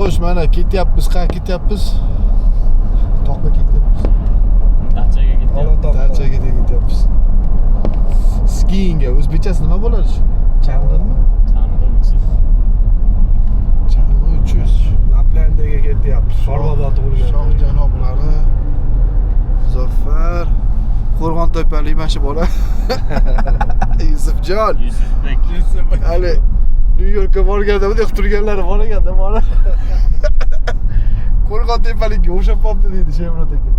Xo'sh, mana ketyapmiz, qayerga ketyapmiz? Toqqa ketyapmiz. Dachaga ketyapmiz. Dachaga ketyapmiz. Skiingga o'zbekchasi nima bo'ladi shu? Chang'irmi? Chang'i uchish. Laplandaga ketyapmiz. Qorbobo tug'ilgan. Shoh janoblari. Muzaffar. Qo'rg'ontepelik mana shu bola. Yusufjon. Yusufbek. Hali Nyu-Yorkka borganda bunday qilib turganlari bor ekanda, bola. Qo'rg'ontepalikka o'xshab qolibdi deydi Chevrolet aka.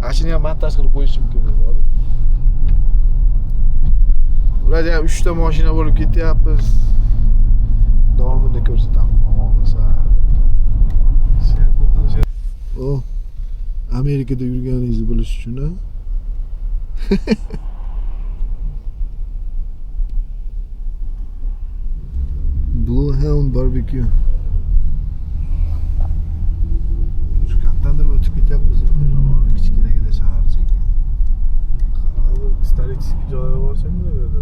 Ashini ham montaj qilib qo'yish mumkin bor. Ular yana 3 ta mashina bo'lib ketyapmiz. Davomini ko'rsatamiz. O Amerikada yurganingizni bilish uchun a? Blue Hound Barbecue. Shu qatdandir o'tib ketyapmiz. Kichkinagina shaharcha ekan. Hozir исторический joyga borsang bo'ladi.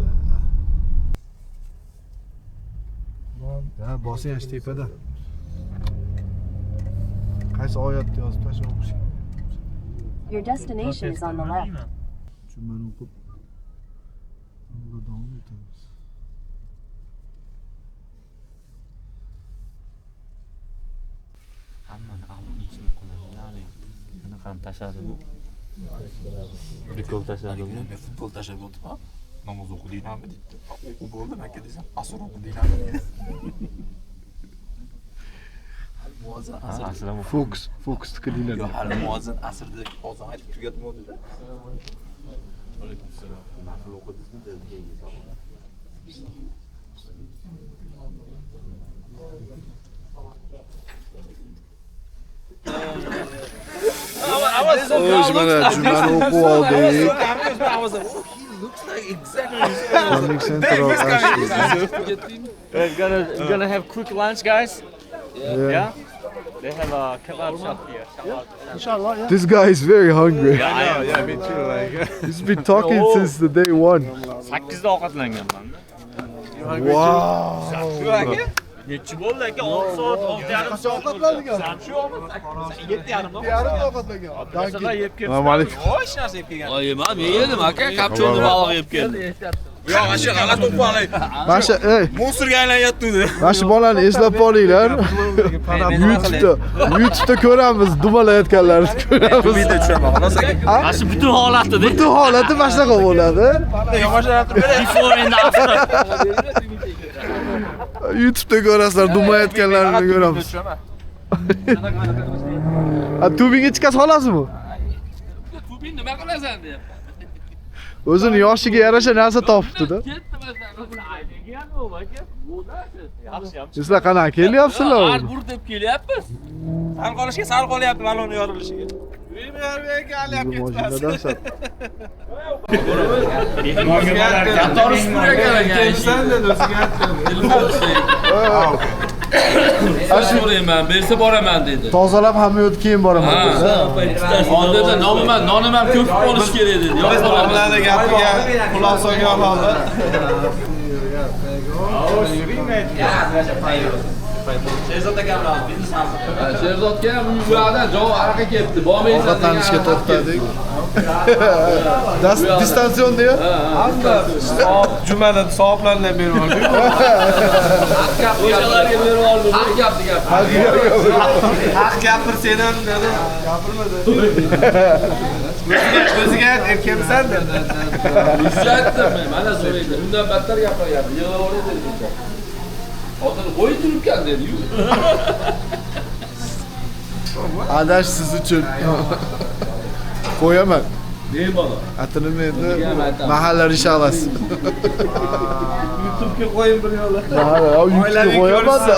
Ha, bosing ash tepada. Qaysi oyatda yozib tashlab o'qish kerak? Your destination is on the left. Tushunmani o'qib yo'lga davom etamiz. Hammani alning ichini qo'yadi. Qanaqa tashladi bu? Futbol tashladimi? Futbol tashlab o'tib, namoz o'qidinglarmi deydi. O'qib bo'ldim aka desam, asr o'qidinglarmi? Muazzin asr. Fokus tiqidinglar. Yo'q, hali muazzin asrda ozon aytib tugatmadi-da. Nafl o'qidingizmi dedi. O'z mana jumani o'qib oldik. Looks like exactly Learning center of Ashby. We're gonna have quick lunch, guys. Yeah. Yeah. They have a kebab shop here. Inshallah, yeah. This guy is very hungry. Yeah, me too. Like, He's been talking since the day one. 8 da ovqatlanganman. Wow. Nechi bo'ldi aka? 6 soat, 6:30 soat ovqatlangan. Shu yo'qmi? 7:30 da. Yarim ovqatlangan. Masalan, yeb keldim. Assalomu alaykum. Hech narsa yeb kelgan. Oyman, men yedim aka, kapchonni baliq yeb keldim. Yo'q, ana g'alati o'qib olay. Mana shu, Monsterga aylanyapti udi. mana shu bolani eslab qolinglar. YouTube'da ko'ramiz, dumalayotganlarni ko'ramiz. Video tushaman, xolos aka. Mana shu butun holatida. Butun holati mana shunaqa bo'ladi. Yomashlanib turibdi. Before and after. YouTube'da ko'rasizlar, dumayotganlarni ko'ramiz. A tubinga chiqasiz xolasizmi? Tubin nima qilasan deb. O'zini yoshiga yarasha narsa topibdi-da. Sizlar qanaqa kelyapsizlar? Har bur deb kelyapmiz. Sal qolishga sal qolyapti balon yorilishiga. Mashinadan sat. Qatori supurga kerak. So'rayman, bersa boraman dedi. Tozalab hamma yo'q, keyin boraman dedi. Oldida nonim ham ko'p bo'lish kerak dedi. Yo'q, Ularning gapiga quloq solgan holda. Sherzodga ham uylardan javob araqa ketdi. Bormaysan. Ovqatlanishga to'xtadik. Distansiyon-da. Hamma jumada savoblarni berib oldik. O'shalarga berib oldim. Haq gapni gapir. Haq gapirsan ham dedi. Gapirmadi. O'ziga erkaksan dedi. Izzatdim men, mana so'raydi. Undan battar gapiryapti. Yig'lavoradi dedi. Hozir qo'yib turibkan dedi. Adash siz uchun. Qo'yaman. Ne bola? Atini endi mahalla rishalasi. YouTube'ga qo'yib bir yo'la. Mahalla, YouTube'ga qo'yaman-da.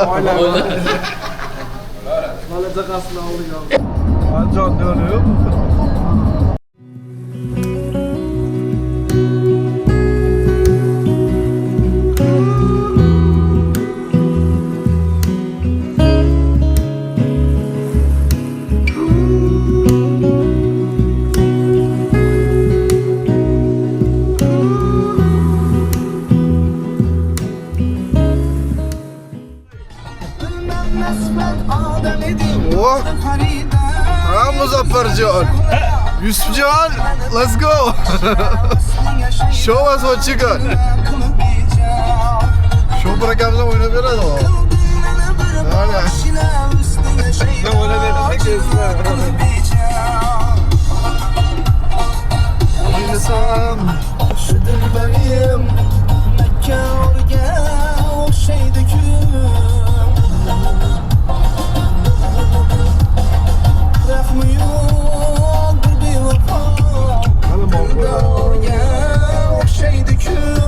Bola chaqasini oldiga oldi. Jon yo'q. That's Oh. Ha Muzaffarjon. Yusufjon, let's go. Show us what you got. Show rakamda o'ynab beradi o. Mana. Ne o'ynab beradi? Oynasam shu dilbarim Makka o'rga o'xshaydi kun. Rahmi yo'q bir bevafo. O'xshaydi kun.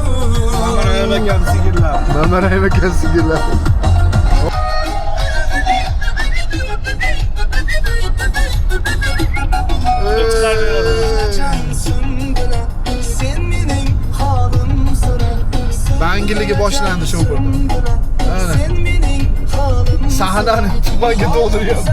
Mamarayev ekan sigirlar. Bangiligi boshlandi shu bo'ldi. Ana. Sahnani tumanga to'ldiryapti.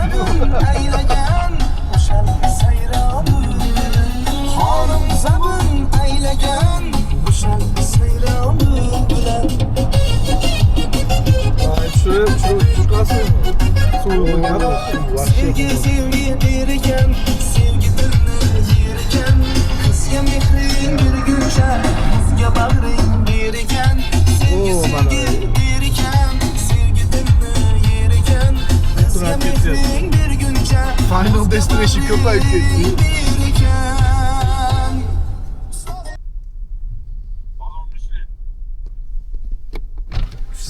Sevgi sevgi derken, sevgi dilni yerken, kızga mehrin berguncha, bizga bag'ring bergan. Sevgi sevgi derken, sevgi dilni yerken, kızga mehrin berguncha. Final destination ko'payib ketdi.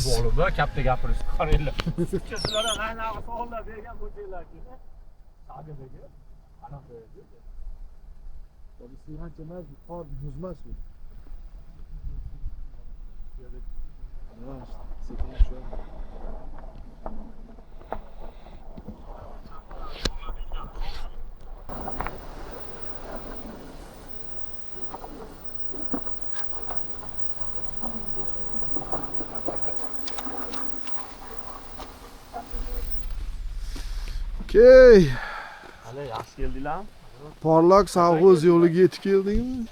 Bo'lib, katta gapirish qaranglar. Sizlarga qanaqa savollar bergan bo'lsanglar-chi? Sadadagi qanaqa edi? Tabii sihancha emas, qor buzmas bu. Sekin shu. Okay. Hali yaxshi keldinglar. Parlak savg'oz yo'liga yetib keldingmi?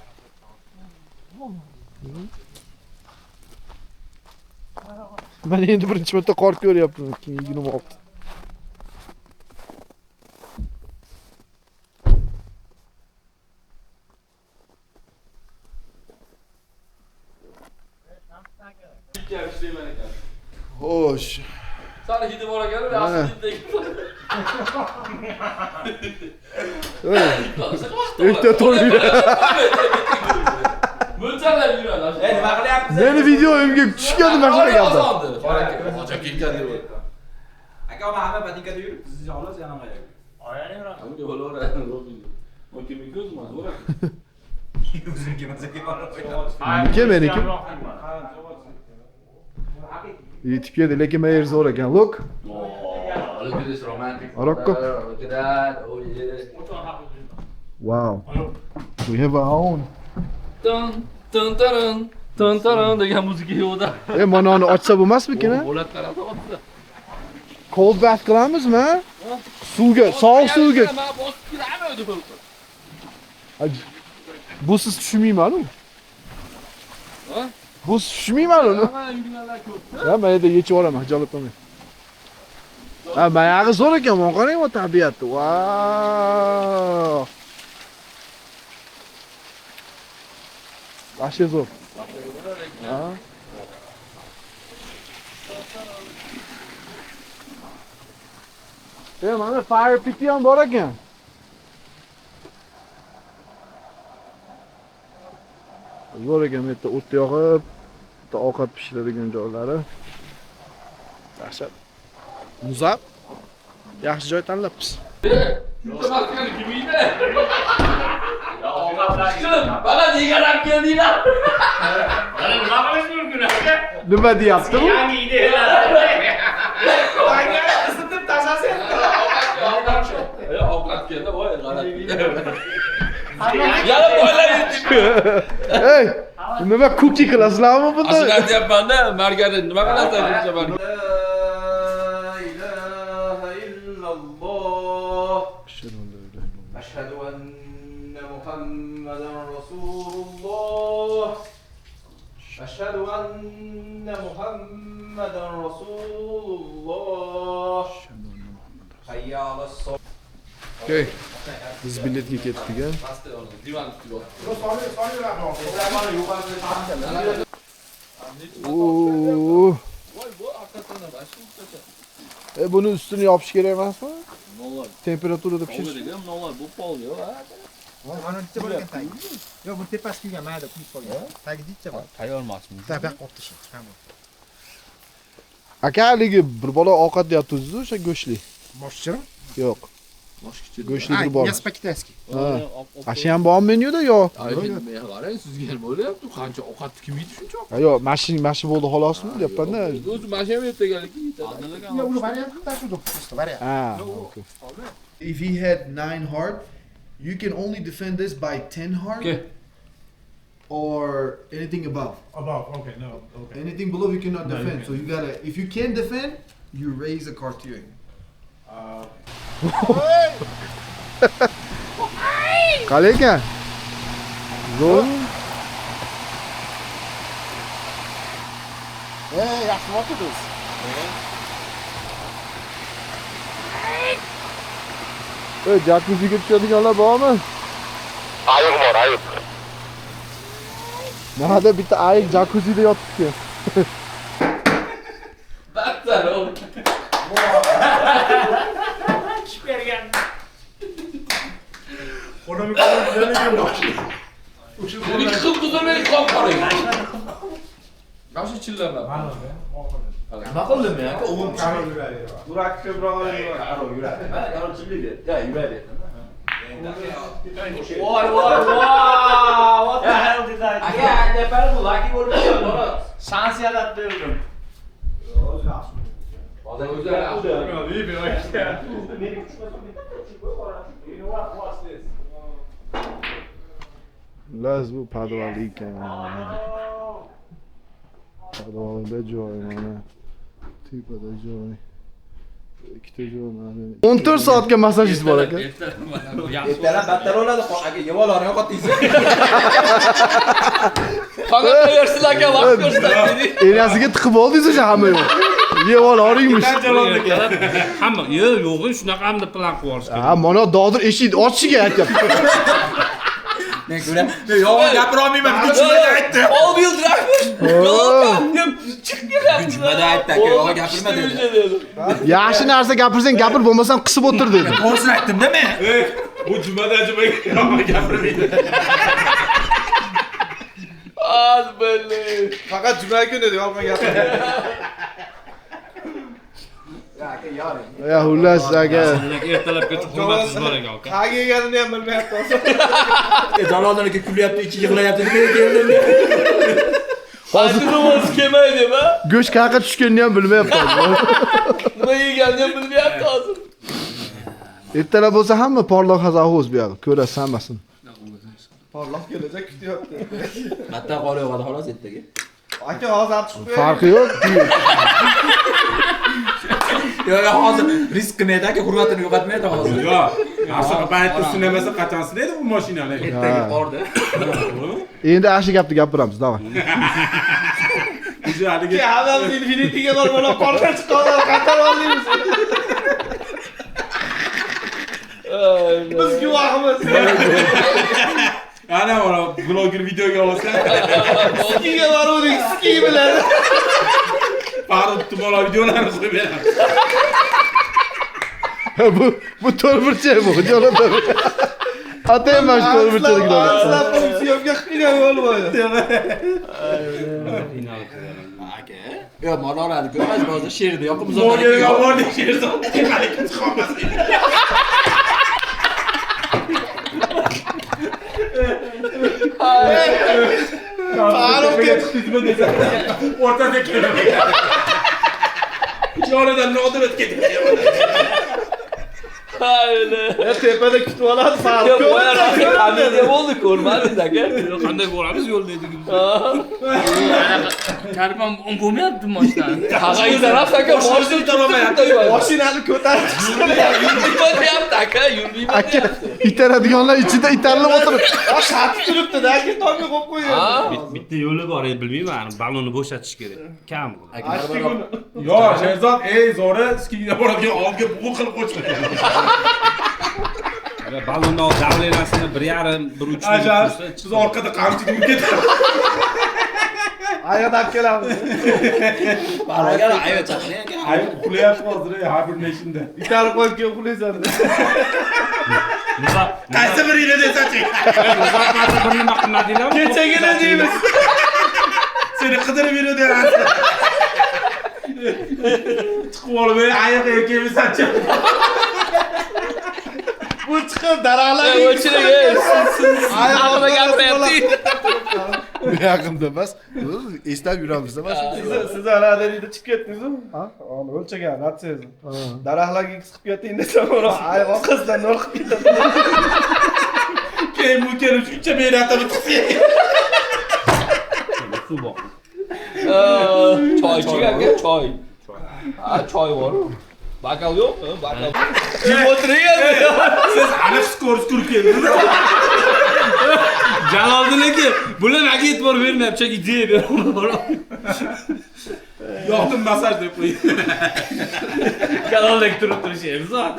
Men endi birinchi marta qor ko'ryapman. 2026. Xo'sh. Sani hidi bor ekan, yaxshi hiddek. Erta to'lib. Mo'ljallab yuradi. Nima qilyapsiz? Meni videoyimga tushgan mashina gapda. Hoja kelgan deb. Aka, men hamma patikada yurib, siz olasiz yana qayerga? Ayanaveradi. Hamga bo'laveradi, Robin. Mo'kim ko'zma, zo'ra. O'zingiz kimasiga Meniki, meniki. Yetib keldi, lekin meyer zo'r ekan. Look. Look at this romantic. Arokko. Look at that. Oh yeah. Wow. We have our own. Tun degan muzika yo'qda. Mana uni ochsa bo'lmasmikin, ha? Bo'lat qarasa otdi. Cold bath qilamizmi? Suvga, sovuq suvga. Men bosib kiraman deb. Bu siz tushunmayman-ku. Ha? Bu siz tushunmayman uni. Ha, men endi yechib olaman, xijolat qilmang. Ha, mayog'i zo'r ekan, mana qarang, bu tabiatni. Wow. Вообще zo'r. Ha. Mana fire pit ham bor ekan. Zo'r ekan, bu yerda o't yoqib, bitta ovqat pishiradigan joylari. Dahshat. Muzab. Yaxshi joy tanlabmiz. Maskan kimiydi? Ya ovqatlar. Bana deganam keldinglar. Mana nima qilish mumkin aka? Nima deyapti bu? Yangi ideyalar. Aka, isitib tashlasangiz. Ovqat keldi, voy g'alati. Yana boylar yetishdi. Hey, nima kuki qilasizlarmi bunda? Asli aytyapman-da, margarin nima qilasan buncha margarin? أشهد أن محمدا رسول الله أشهد أن محمدا رسول الله Okay. Biz biletga ketdik ha. Divan ustiga. Oo. Voy bu hakikaten başım Buni ustini yopish kerak emasmi? Nollar. Temperaturada Pishir. pishirish. Degan nollar bu pol yo. Ana necha bo'lgan tagi? Yo'q, bu tepasi kuygan, mayda kuyib qolgan. Tagi necha bor? Tayyormasmi? Tabi qopdi shu. Tamam. Aka haligi bir bola ovqat deyapsiz o'sha go'shtli. Boshchirim? Yo'q. Go'shtli bir bola. Yaspakitaski. Ashi ham bormi menyuda yo? Ay, men qarang, sizga nima bo'lyapti? Qancha ovqatni kim yeydi shuncha? Yo'q, mashi bo'ldi xolosmi deyapman-da. O'zi mashina ertagaligi yetadi. Yo'q, bu variantni tashlab o'tibdi, variant. Ah, okay. If he had 9 heart, you can only defend this by 10 heart Okay. or anything above. Above, okay, no, okay. Anything below you cannot defend. So you gotta, if you can defend, you raise a card to you. Qalay ekan? Zo'r. Yaxshi otibsiz. Jacuzziga tushadiganlar bormi? Ayiq bor, ayiq. Nada bitta ayiq jacuzzida yotibdi. Battar o. Bergan. Qo'limni qo'limdan boshli. Buni qil qizimay qolib qoling. Yoshi chillama. Nima qildim men aka? O'g'lim Durak ko'proq oladi. Aro yuradi. Mana qaro chilligi. Ya yuradi. Voy voy voy. Aka, tepar bu laki bo'lib qoldi. Shans yaratib berdim. Hozir o'zlari. Laz bu padvali ekan. Padvalida joy mana. Tepada joy. Ikkita joy mana. 14 soatga massajist bor ekan. Ertalab battar bo'ladi. Aka, yevolari yo'qotdingiz. Qanday tayyorsiz aka vaqt ko'rsatdi. Enasiga tiqib oldingiz o'sha hamma yo'q. Yevol oringmish. Hamma yo'q, shunaqa hamda plan qilib olish kerak. Ha, mana Dodir eshik ochishiga aytyapti. Men ko'ra, yolg'on gapira olmayman. Jumada aytdi. All wheel drive. Chiqib keladi. Jumada aytdi aka, yolg'on gapirma dedi. Yaxshi narsa gapirsang gapir, bo'lmasam qisib o'tir dedi. To'g'risini aytdim-da men. Bu jumada jumaga gapirmaydi. Az belli. Faqat juma kuni yolg'on gapir. Ya xullas aka. Ertalabgacha hurmatsiz bor ekan aka. Qayerga kelganini ham bilmayapti. Jaloliddin aka kulyapti, ichi yig'layapti deb keldim. Hozir o'zi kelmaydi ha? Go'sht qayerga tushganini ham bilmayapti. Nima yeganini ham bilmayapti hozir. Ertalab bo'lsa hamma porloq hazovoz bu yoqda. Ko'rasiz hammasini. Porloq kelajak kutyapti. Battar qolyapti xolos ertaga. Aka hozir chiqib Farqi yo'q. Yo'q, hozir risk qilmaydi aka, hurmatini yo'qotmaydi hozir. Yo'q. Ashaqa paytda sinamasa qachon sinaydi bu mashinani? Ertaga bordi. Endi ashi gapni gapiramiz, davay. O'zi haligi hammamiz Infinity'ga borib qorqa chiqadi, qatar oldingiz. Biz guvohimiz. ana mana bloger videoga olsa, Skiga boruvdik, ski bilan. Farud tumora videolarni qo'yib beramiz. Bu to'rburcha bu, jo'natadi. Atayman shu to'rburchaliklarni. Aslab funksiyonga qiynab bo'lmaydi. Aka. Yo'q, malorani ko'rmas, hozir sherni yoqib Blogerga bordik, sher zot temalik chiqolmasin. Faruk ketdimi desa. O'rtada kelib. Yonidan nodir o'tib ketdi. Ha öyle. Tepada kutib oladi, Yok farq bu yo'q. arada komediya bo'ldi, ko'rmadingiz aka. Qanday ko'ramiz yo'lda edik. Karban bo'lmayapti mashinani. Qag'aydan aka boshini taramayapti. Mashinani ko'tarib Yurmayman deyapti aka, yurmayman aka, deyapti. itaradiganlar ichida itarib o'tirib. Shatib turibdi-da, aka, tomga qo'yib qo'ygan. Ha? Bitta yo'li bor, bilmayman, ballonni bo'shatish kerak. Kam. Yo, Sherzod, zo'ri skingga boradigan olga bug'u qilib qo'yishdi. Ballonni davlenasini 1,5-1,3 Siz orqada qamchi urib ketadi. Ayada kelamiz. Balaga ayva chaqirgan aka. Ay, uxlayapti hozir hibernationda. Itarib qo'yib keyin uxlaysan. Qaysi birini desachi? Muzokarada bir nima qilmadinglar? Kechagina deymiz. Seni qidirib yuradi emas. Chiqib olib, ayiq ekemisachi. Bu chiqib daraxtlarga O'chirgan. Haqida gapiryapti. yaqinda emas. Eslab yuramiz-da mana shu. Siz aladagida chiqib ketdingizmi? Ha? Onu o'lchagan, ratsiyangizni. Daraxtlarga siqib ketding desam, ayiq orqasidan nol qilib ketadi. Keyin bu kelib shuncha mehnatni bitirsa. Suv bor. Choy iching aka, choy. Ha, choy bor. Bakal yo'qmi? Bakal. Kim o'tirgan? Siz aniq skor kurib keldingiz. Jaloliddin aka, bular nega e'tibor bermayapti? Chunki ideya beraman. Yo'qdim masaj deb qo'y. Kanaldagi turib turishingiz bor.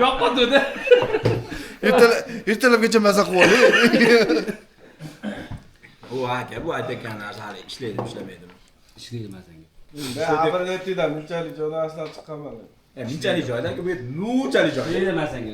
Yoqmadi-da. Ertalabgacha maza qilib olay. Bu aka, bu aytgan narsa hali ishlaydi, ishlamaydi. Ishlayman senga. Men xabar aytdim, bunchalik joydan aslan chiqqanman. Minchalik joydan, bu yer nunchalik joy. Ishlayman senga.